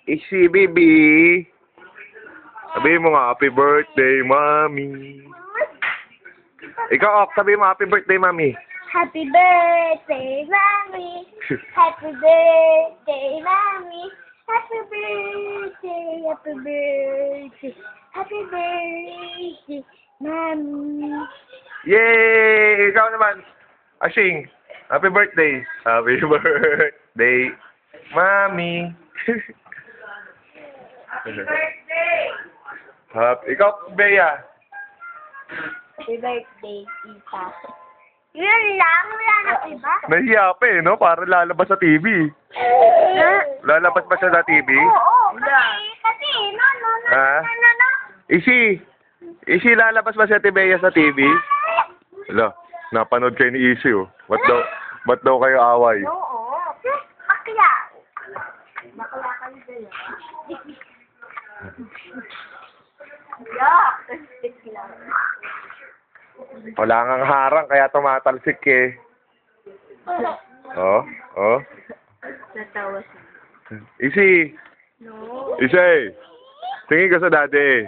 Isi, baby. Sabihin mo nga, happy birthday, mommy. Ikaw, Ok, sabihin mo, happy birthday, mommy. Happy birthday, mommy. Happy birthday, mommy. Happy birthday, happy birthday. Happy birthday, mommy. Yay! Ikaw naman. Ashing, happy birthday. Happy birthday, mommy. Happy birthday. Ikaw, Bea. Happy birthday, tita. Yun lang, wala na iba. Nahiya pa no? Para lalabas sa TV. Lalabas ba siya sa TV? Oo, kasi, no. Ha? Isi, lalabas ba si Ate Bea sa TV? Hala, napanood kayo ni Isi, oh. Ba't daw kayo away? Oo. Bakla. Bakla kayo sa'yo. Yak! Wala ngang harang, kaya tumatalsik eh. Oh. Natawa siya. Isi, No. Isi, tingin ka sa daddy.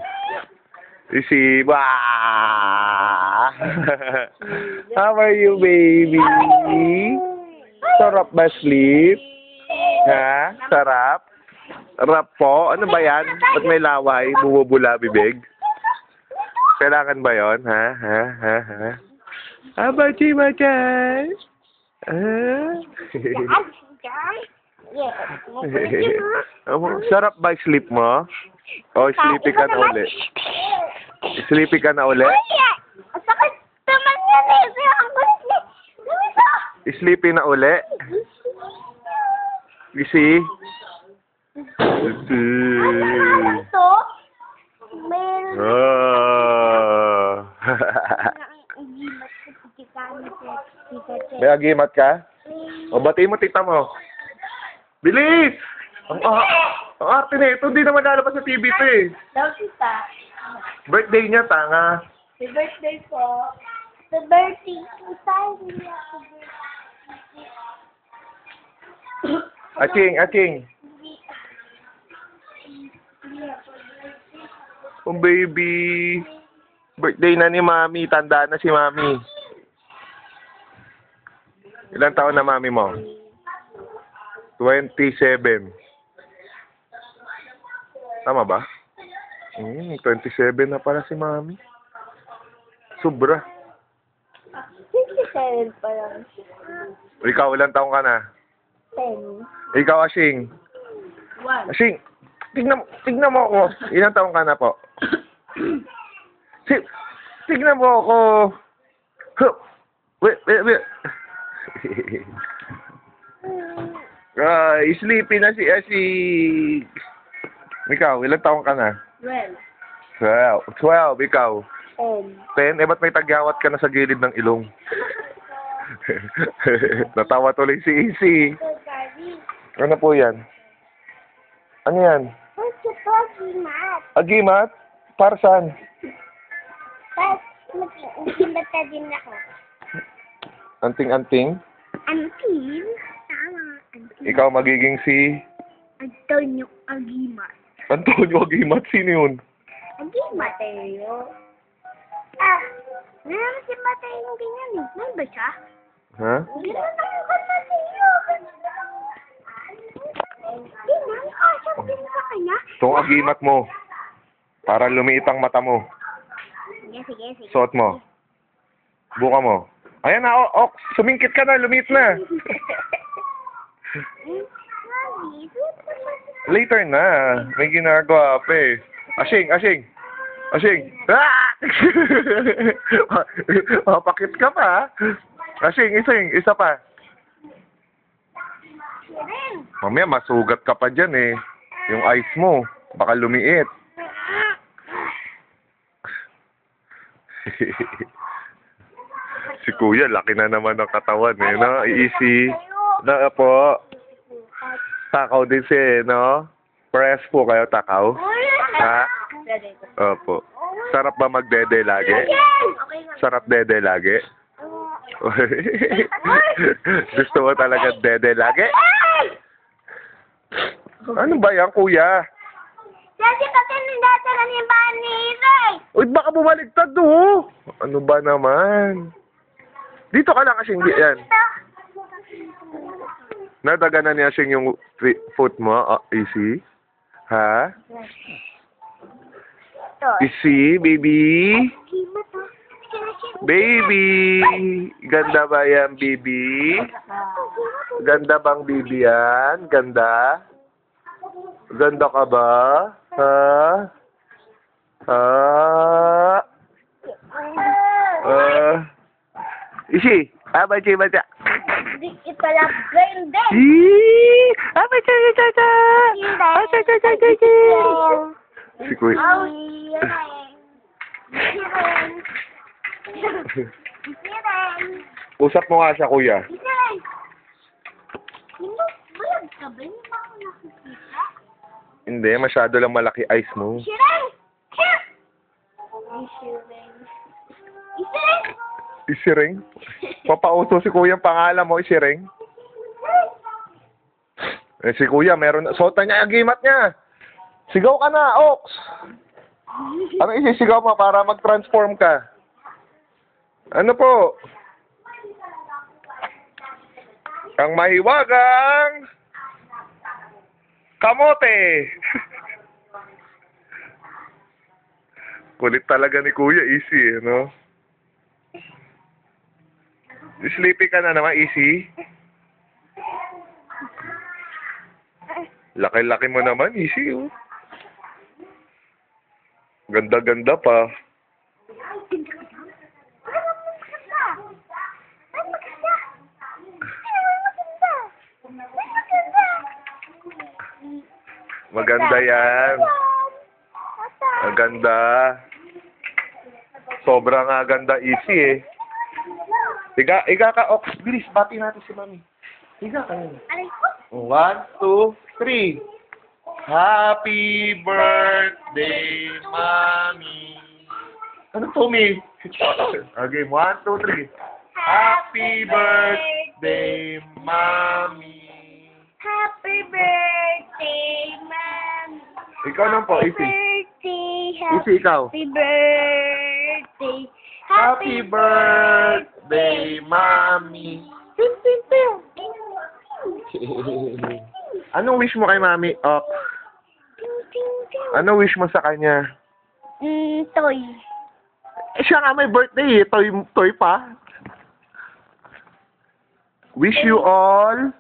Isi, wah! How are you, baby? Sarap ba sleep? Ha? Sarap? Sarap po? Ano ba yan? Ba't may laway? Bumubula bibig? Kailangan ba yon? Ha? Abachi machay? Sarap ba sleep mo? O, sleepy ka na uli? Sleepy ka na uli? Sakit naman yan eh. Ang kulit. Sleepy na uli? Isi? Ito? Meron. May agimat ka? O, batiin mo, tita mo. Bilis! Ang arte na ito, hindi naman lalabas sa TV ito eh. Daw kita. Birthday niya, tanga. Happy birthday po. Happy birthday. Aching. Oh, baby. Birthday na ni Mami. Tanda na si Mami. Ilang taon na Mami mo? 27. Tama ba? 27 na pala si Mami. Sobra. 57 pa lang. Ikaw, ilang taon ka na? 10. Ikaw, Ashing. 1. Ashing, tignan mo ako. Ilang taon ka na po? Tignan mo ako. Wait. Sleepy na si Ashing. Ikaw, ilang taon ka na? 12. 12, ikaw. 10. 10? Ba't may tagyawat ka na sa gilid ng ilong? Natawa tuloy si Isi. Ano po yan? Ano yan? Ito po, Gimat. Agimat? Para saan? Tapos, mag-iibat na din ako. Anting-anting? Antin? Tama, Antin. Ikaw magiging si Antonio Agimat. Antonio Agimat. Sino yun? Agimat tayo. Meron si Mateo ganyan eh. May ba siya? Ha? Ganyan tayo ka Mateo. Ganyan, kasya din sa kanya. Itong agimat mo. Para lumiit ang mata mo. Sige. Suot mo. Buka mo. Ayan na, sumingkit ka na, lumiit na. Later na. May ginagawa pa eh. Ashing. Ah! Mapakit ka pa, ha? Ashing, isa pa. Mamaya, masugat ka pa dyan eh. Yung eyes mo, baka lumiit. Si Kuya, laki na naman ng katawan eh, no? Easy. Na po. Takaw din siya, no? Press po kayo, takaw. Ha? Opo. Sarap ba magdede lagi? Sarap dede lagi? Gusto mo talaga dede lagi? Ano ba yan, kuya? Kasi nandata ni Bani Ray. Uy, baka bumaligtad do. Ano ba naman? Dito ka lang kasi hindi yan. Nadaga na niya siyang yung foot mo, easy. Ha? Easy, baby. Baby. Ganda ba yan, baby? Ganda bang baby yan? Ganda? Ganda ka ba? Ha? Ha? Isi, baca. Hindi kita lang ganda. Baca. Si Kuya. Usap mo nga siya, kuya. Bulag ka ba? Hindi ba ako nakikita? Hindi, masyado lang malaki eyes mo. Shireng! Shireng! Isireng? Papauso si kuya ang pangalan mo, Isireng? Eh, si kuya, meron, suotan niya ang gimat niya. Sigaw ka na, Ox! Ano isisigaw mo para mag-transform ka? Ano po? Ang mahiwagang kamote! Kulit talaga ni kuya, easy, no? Sleepy ka na naman, easy? Laki-laki mo naman, easy, oh. Ganda-ganda pa. Maganda yan. Maganda. Sobrang ganda, easy eh. Higa ka, Ox. Bilis, bati natin si Mami. Higa ka yun. 1, 2, 3. Happy birthday, Mami. Ano to, Mi? Okay, 1, 2, 3. Happy birthday, Mami. Happy birthday, Mami. Ikaw lang po, Isi. Isi, ikaw. Happy birthday. Happy birthday, Mami. Anong wish mo kay Mami, Ox? Ano wish mo sa kanya? Toy. Eh, siya nga may birthday eh. Toy pa. Wish you all.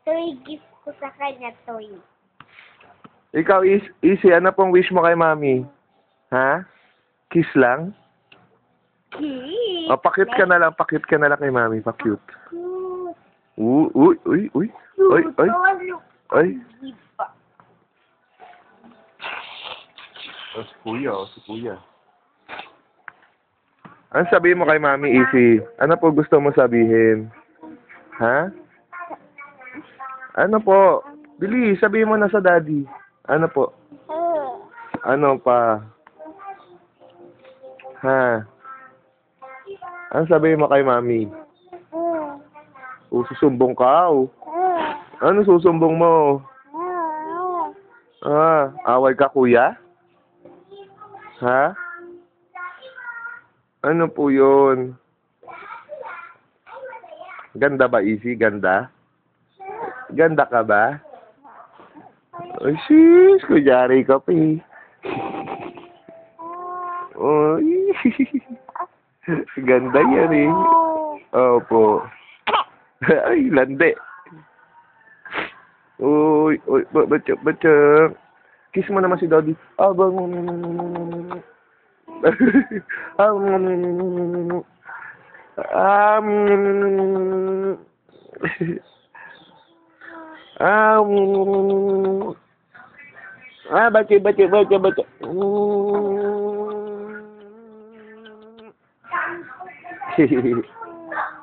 Toy gift ko sa kanya, toy. Ikaw, Easy, ano pong wish mo kay Mami? Ha? Kiss lang? Cute. O, pakit ka na lang kay Mami. Pa-cute. Cute. Uy. Ay. Iba. Si Kuya. Ano sabihin mo kay Mami, Easy? Ano po gusto mo sabihin? Ha? Ano po? Bilis, sabihin mo na sa daddy. Ano po? Ano pa? Ha? Ano sabihin mo kay Mami? Susumbong ka, Ano susumbong mo? Away ka, kuya? Ha? Ano po yun? Ganda ba, Easy? Ganda? Ganda ka ba? Ay, sis, kunyari ka pa eh. Oy. Ganda yan eh. Opo. Ay, lande. Uy, baca. Kiss mo naman si Daddy. Baca.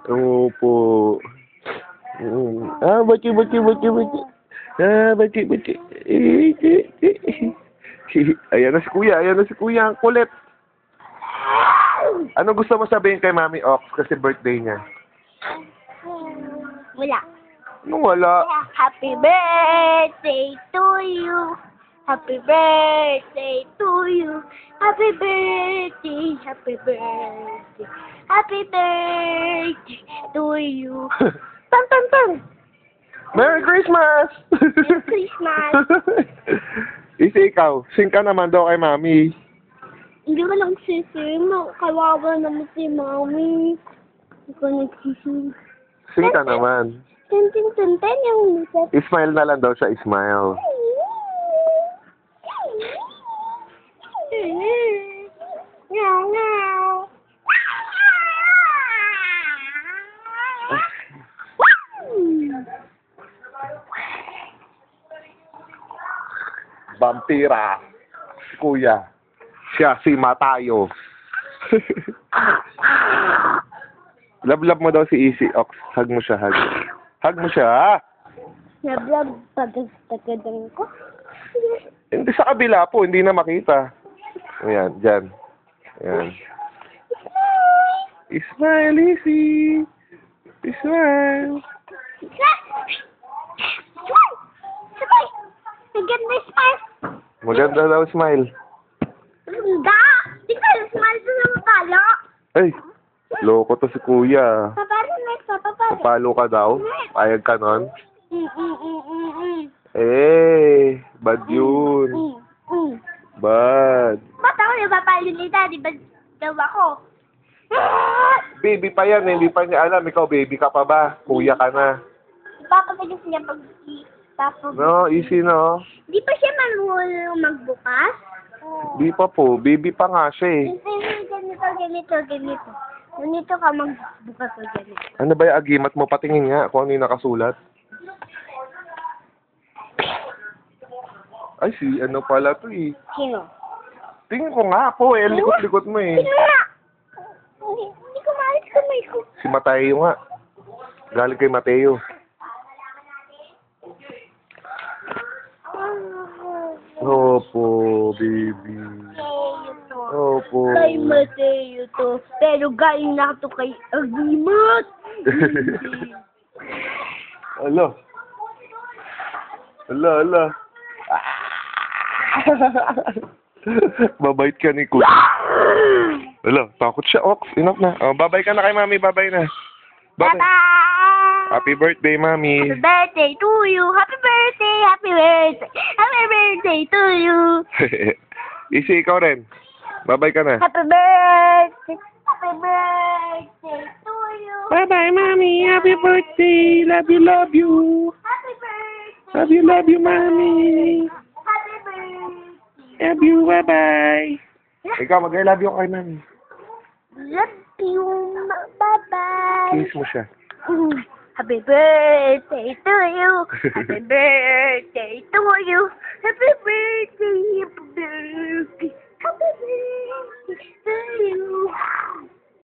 Opo. Baca. Baca. Ayan na si Kuya. Ang kulit. Ano gusto mo sabihin kay Mami Ox kasi birthday niya? Wala. Nung wala. Happy birthday to you. Happy birthday to you. Happy birthday, happy birthday. Happy birthday to you. Tan tan tan. Merry Christmas! Merry Christmas. Isi ikaw, sing ka naman daw kay Mami. Hindi ko lang sisimo. Kawawa naman si Mami. Hindi ko nagsisimo. Sing ka naman. Tintin yung lisap. Ismail na lang daw siya, Ismail. Meow, meow. Vampira. Si Kuya. Siya, si Matayo. Love mo daw si Easy Ox. Hug mo siya, hug. Hug mo siya. Nablog pagkatagadang ko. Hindi sa kabila po, hindi na makita. Ayan, dyan. Ayan. Smile, Easy. Smile. Sabay! Maganda smile! Maganda daw smile. Ganda! Di ka smile doon na mapalo. Ay, loko to si Kuya. Papalo next, papalo. Papalo ka daw? Payag ka nun? Mm. Eh, bad yun. Bad. Ba't ako napapalo ni Daddy? Ba't daw ako? Baby pa yan, hindi pa niya alam. Ikaw, baby ka pa ba? Kuya ka na. Ipapagalis niya pag No, easy no. Di pa siya marunong magbukas? Di pa po, baby pa nga siya eh. Ganito. Ganito ka magbukas o ganito. Ano ba yung agimat mo? Patingin nga kung ano yung nakasulat. Ay, si ano pala to eh. Sino? Tingin ko nga po eh, likot-likot mo eh. Sino nga? Hindi ko maalis kamay ko. Si Mateo nga. Galing kay Mateo. Opo, baby. Opo. Kay Mateo to. Pero galing na to kay Agimat. Ala. Babait ka ni Kuya. Ala, takot siya, Ox. Enough na. Oh, babay ka na kay Mami, babay na. Babay. Bye-bye! Happy birthday, Mami. Happy birthday to you! Happy birthday! Happy birthday! Happy birthday to you! Isi, ikaw rin. Babay ka na. Happy birthday! Happy birthday to you! Bye-bye, Mami. Happy birthday. Love you, love you. Happy birthday! Love you, Mami. Happy birthday! Love you, bye-bye. Ikaw, mag-I love you kay Mami. Love you! Bye-bye! Kiss mo siya. Happy birthday to you! Happy birthday to you! Happy birthday!